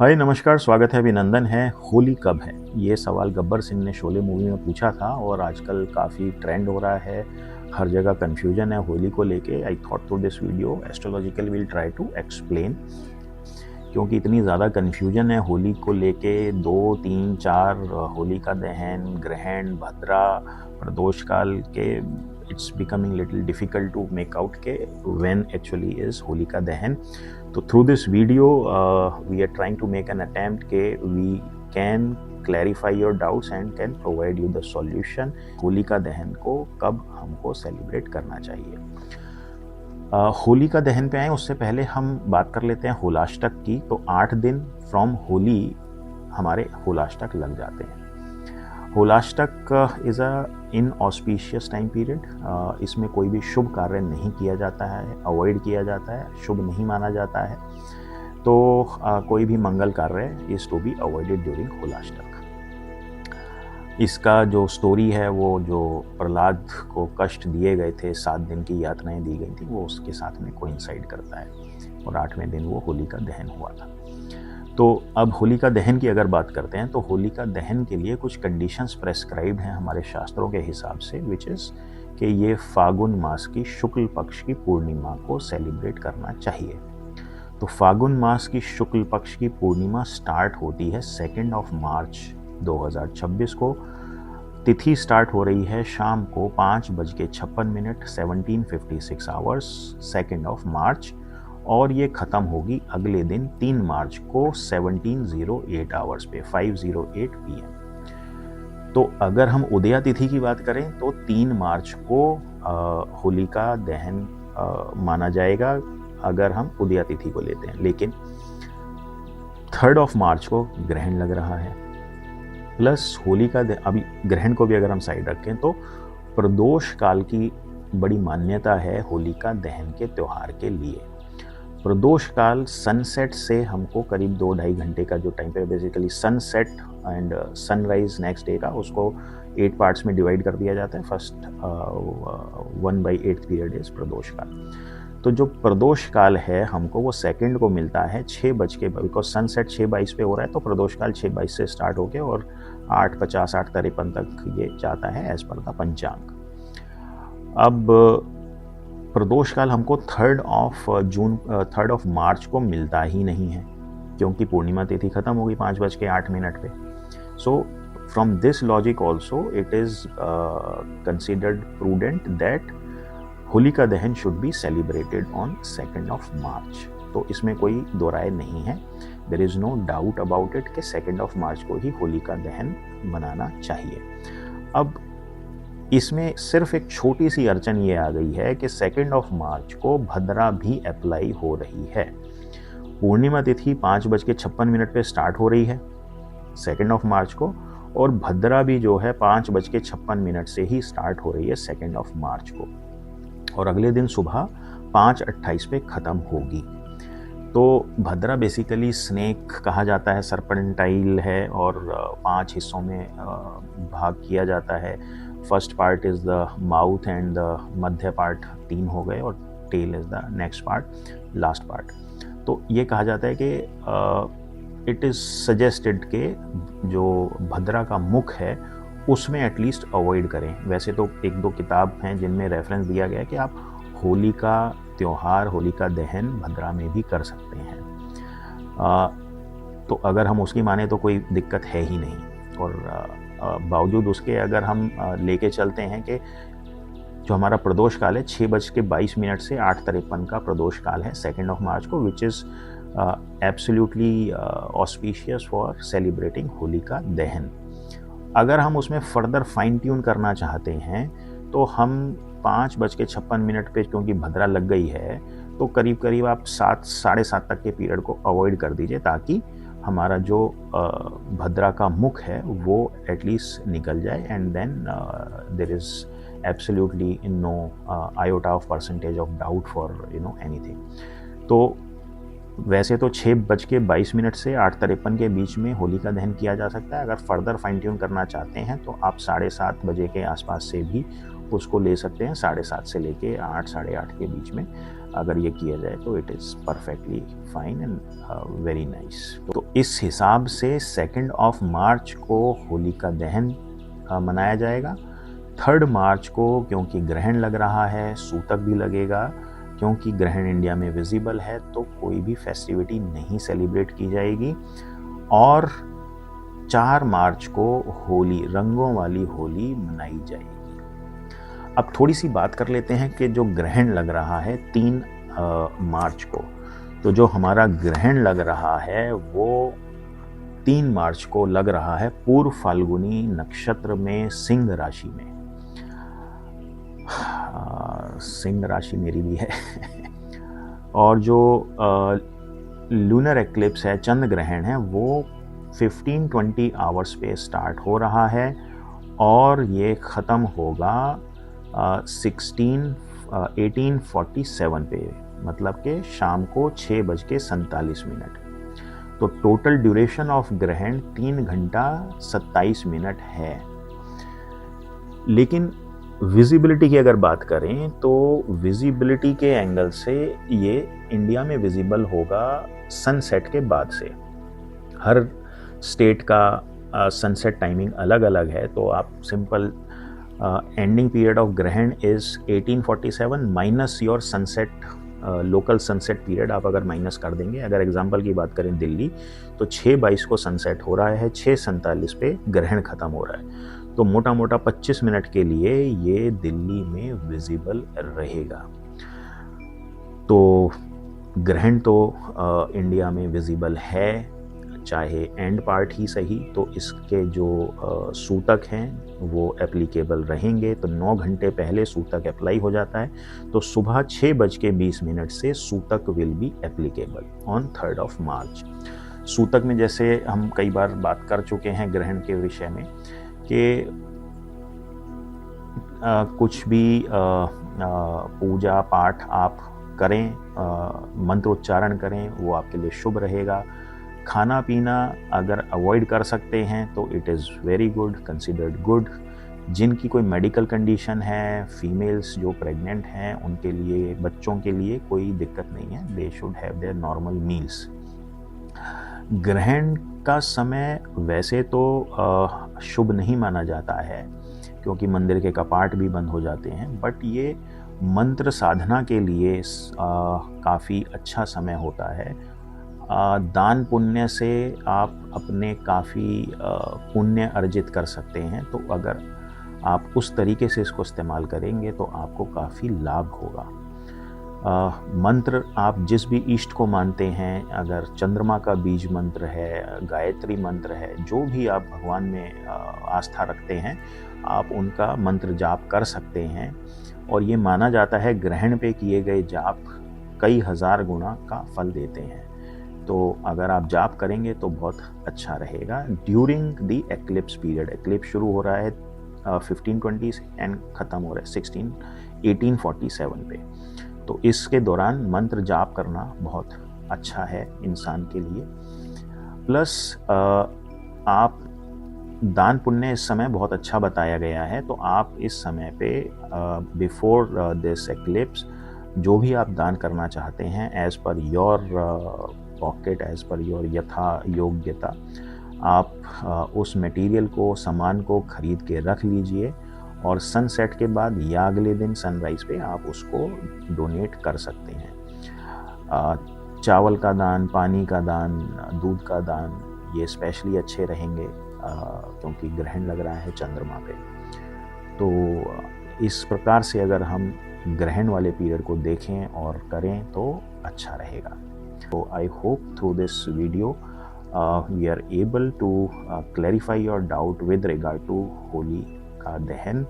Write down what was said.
हाय नमस्कार, स्वागत है, अभिनंदन है। होली कब है? ये सवाल गब्बर सिंह ने शोले मूवी में पूछा था और आजकल काफ़ी ट्रेंड हो रहा है। हर जगह कन्फ्यूजन है होली को लेके। I thought through this video astrological will try to explain, क्योंकि इतनी ज़्यादा कन्फ्यूजन है होली को लेके। 2, 3, 4 होलिका दहन, ग्रहण, भद्रा, प्रदोष काल के it's becoming little difficult to make out के when actually is Holika Dahan. तो through this video we are trying to make an attempt के we can clarify your doubts and can provide you the solution. Holika Dahan को कब हमको celebrate करना चाहिए। होलिका दहन पे आए उससे पहले हम बात कर लेते हैं होलाष्टक की। तो 8 दिन फ्रॉम होली हमारे होलाष्टक लग जाते हैं। Holashtak is a inauspicious time period. इसमें कोई भी शुभ कार्य नहीं किया जाता है, अवॉइड किया जाता है, शुभ नहीं माना जाता है। तो कोई भी मंगल कार्य is to be avoided during Holashtak. इसका जो स्टोरी है, वो जो प्रहलाद को कष्ट दिए गए थे, 7 दिन की यातनाएं दी गई थी, वो उसके साथ में कोइंसाइड करता है और 8वें दिन वो होलिका दहन हुआ था। तो अब होलिका दहन की अगर बात करते हैं तो होलिका दहन के लिए कुछ कंडीशंस प्रेस्क्राइब्ड हैं हमारे शास्त्रों के हिसाब से, विच इज़ कि ये फागुन मास की शुक्ल पक्ष की पूर्णिमा को सेलिब्रेट करना चाहिए। तो फागुन मास की शुक्ल पक्ष की पूर्णिमा स्टार्ट होती है 2 मार्च 2026 को। तिथि स्टार्ट हो रही है शाम को 5:56 17:56 आवर्स 2 मार्च, और ये ख़त्म होगी अगले दिन 3 मार्च को 17:08 आवर्स पे 5:08 PM। तो अगर हम उदया तिथि की बात करें तो 3 मार्च को होलिका दहन माना जाएगा अगर हम उदया तिथि को लेते हैं। लेकिन 3 मार्च को ग्रहण लग रहा है, प्लस होलिका अभी ग्रहण को भी अगर हम साइड रखें तो प्रदोष काल की बड़ी मान्यता है होलिका दहन के त्यौहार के लिए। प्रदोष काल सनसेट से हमको करीब 2-2.5 घंटे का जो टाइम पे, basically sunset and sunrise next day का, उसको 8 पार्ट्स में डिवाइड कर दिया जाता है। फर्स्ट 1/8 पीरियड इज प्रदोष काल। तो जो प्रदोष काल है हमको वो सेकंड को मिलता है 6 बज के, बिकॉज सनसेट 6:22 पे हो रहा है, तो प्रदोष काल 6:22 से स्टार्ट होके और 8:50 8:53 तक ये जाता है एज पर द पंचांग। अब प्रदोष काल हमको 3 मार्च को मिलता ही नहीं है, क्योंकि पूर्णिमा तिथि खत्म होगी 5:08 पे। So from this logic also it is considered prudent that Holika Dahan should be celebrated on 2 March. तो इसमें कोई दो राय नहीं है, there is no doubt about it कि 2 मार्च को ही होलिका दहन मनाना चाहिए। अब इसमें सिर्फ एक छोटी सी अड़चन ये आ गई है कि 2 मार्च को भद्रा भी अप्लाई हो रही है। पूर्णिमा तिथि 5:56 पे स्टार्ट हो रही है 2 मार्च को, और भद्रा भी जो है 5:56 से ही स्टार्ट हो रही है 2 मार्च को, और अगले दिन सुबह 5:28 पे ख़त्म होगी। तो भद्रा बेसिकली स्नेक कहा जाता है, सर्पेंटाइल है, और 5 हिस्सों में भाग किया जाता है। First part is the mouth and the मध्य पार्ट 3 हो गए, और tail is the next part, last part. तो ये कहा जाता है कि इट इज़ सजेस्टेड के जो भद्रा का मुख है उसमें एटलीस्ट अवॉइड करें। वैसे तो 1-2 किताब हैं जिनमें रेफरेंस दिया गया है कि आप होली का त्यौहार, होलिका दहन भद्रा में भी कर सकते हैं। तो अगर हम उसकी माने तो कोई दिक्कत है ही नहीं। और बावजूद उसके अगर हम लेके चलते हैं कि जो हमारा प्रदोष काल है 6:22 से 8:53 का प्रदोष काल है 2 मार्च को, which is absolutely auspicious for celebrating Holika दहन। अगर हम उसमें फर्दर फाइन ट्यून करना चाहते हैं तो हम 5:56 पे, क्योंकि भद्रा लग गई है, तो करीब करीब आप 7 साढ़े 7 तक के पीरियड को अवॉइड कर दीजिए, ताकि हमारा जो भद्रा का मुख है वो एटलीस्ट निकल जाए, and then there is absolutely no iota of percentage of doubt for anything. तो वैसे तो 6:22 से 8:53 के बीच में होलिका दहन किया जा सकता है। अगर फर्दर फाइन ट्यून करना चाहते हैं तो आप 7:30 बजे के आसपास से भी उसको ले सकते हैं, 7:30 से लेके 8 साढ़े 8 के बीच में अगर ये किया जाए तो it is perfectly fine and very nice. तो इस हिसाब से 2 मार्च को होलिका दहन मनाया जाएगा। 3 मार्च को क्योंकि ग्रहण लग रहा है, सूतक भी लगेगा, क्योंकि ग्रहण इंडिया में विजिबल है तो कोई भी फेस्टिविटी नहीं सेलिब्रेट की जाएगी। और 4 मार्च को होली, रंगों वाली होली मनाई जाएगी। अब थोड़ी सी बात कर लेते हैं कि जो ग्रहण लग रहा है 3 मार्च को, तो जो हमारा ग्रहण लग रहा है वो 3 मार्च को लग रहा है पूर्व फाल्गुनी नक्षत्र में सिंह राशि में। सिंह राशि मेरी भी है। और जो लूनर एक्लिप्स है, चंद्र ग्रहण है, वो 15-20 आवर्स पे स्टार्ट हो रहा है और ये ख़त्म होगा 1847 पे, मतलब कि शाम को 6:47। तो टोटल ड्यूरेशन ऑफ ग्रहण 3 घंटा 27 मिनट है। लेकिन विजिबिलिटी की अगर बात करें तो विजिबिलिटी के एंगल से ये इंडिया में विजिबल होगा सनसेट के बाद से। हर स्टेट का सनसेट टाइमिंग अलग अलग है, तो आप सिंपल एंडिंग पीरियड ऑफ ग्रहण is 1847 minus your sunset, local sunset period आप अगर माइनस कर देंगे। अगर एग्जांपल की बात करें दिल्ली, तो 6:22 को सनसेट हो रहा है, 6:47 पे ग्रहण ख़त्म हो रहा है। तो मोटा मोटा 25 मिनट के लिए ये दिल्ली में विजिबल रहेगा। तो ग्रहण तो इंडिया में विजिबल है, चाहे एंड पार्ट ही सही। तो इसके जो सूतक हैं वो एप्लीकेबल रहेंगे। तो 9 घंटे पहले सूतक अप्लाई हो जाता है, तो सुबह 6:20 से सूतक विल बी एप्लीकेबल ऑन 3 मार्च। सूतक में जैसे हम कई बार बात कर चुके हैं ग्रहण के विषय में कि कुछ भी पूजा पाठ आप करें, मंत्रोच्चारण करें, वो आपके लिए शुभ रहेगा। खाना पीना अगर अवॉइड कर सकते हैं तो it is very good, considered good. जिनकी कोई मेडिकल कंडीशन है, फीमेल्स जो प्रेग्नेंट हैं, उनके लिए, बच्चों के लिए कोई दिक्कत नहीं है, they should have their normal meals. ग्रहण का समय वैसे तो शुभ नहीं माना जाता है, क्योंकि मंदिर के कपाट भी बंद हो जाते हैं, बट ये मंत्र साधना के लिए काफ़ी अच्छा समय होता है। दान पुण्य से आप अपने काफ़ी पुण्य अर्जित कर सकते हैं। तो अगर आप उस तरीके से इसको इस्तेमाल करेंगे तो आपको काफ़ी लाभ होगा। मंत्र आप जिस भी इष्ट को मानते हैं, अगर चंद्रमा का बीज मंत्र है, गायत्री मंत्र है, जो भी आप भगवान में आस्था रखते हैं, आप उनका मंत्र जाप कर सकते हैं। और ये माना जाता है ग्रहण पे किए गए जाप कई हज़ार गुना का फल देते हैं। तो अगर आप जाप करेंगे तो बहुत अच्छा रहेगा during the eclipse period. Eclipse शुरू हो रहा है 1520 एंड ख़त्म हो रहा है 1847 पे। तो इसके दौरान मंत्र जाप करना बहुत अच्छा है इंसान के लिए। प्लस आप दान पुण्य इस समय बहुत अच्छा बताया गया है, तो आप इस समय पे बिफोर दिस एक्लिप्स जो भी आप दान करना चाहते हैं, as per your pocket, as per your यथा योग्यता, आप उस मटेरियल को, सामान को खरीद के रख लीजिए और सनसेट के बाद या अगले दिन सनराइज़ पे आप उसको डोनेट कर सकते हैं। चावल का दान, पानी का दान, दूध का दान, ये स्पेशली अच्छे रहेंगे क्योंकि ग्रहण लग रहा है चंद्रमा पे। तो इस प्रकार से अगर हम ग्रहण वाले पीरियड को देखें और करें तो अच्छा रहेगा। तो I hope through this video we are able to clarify your doubt with regard to Holi का दहन।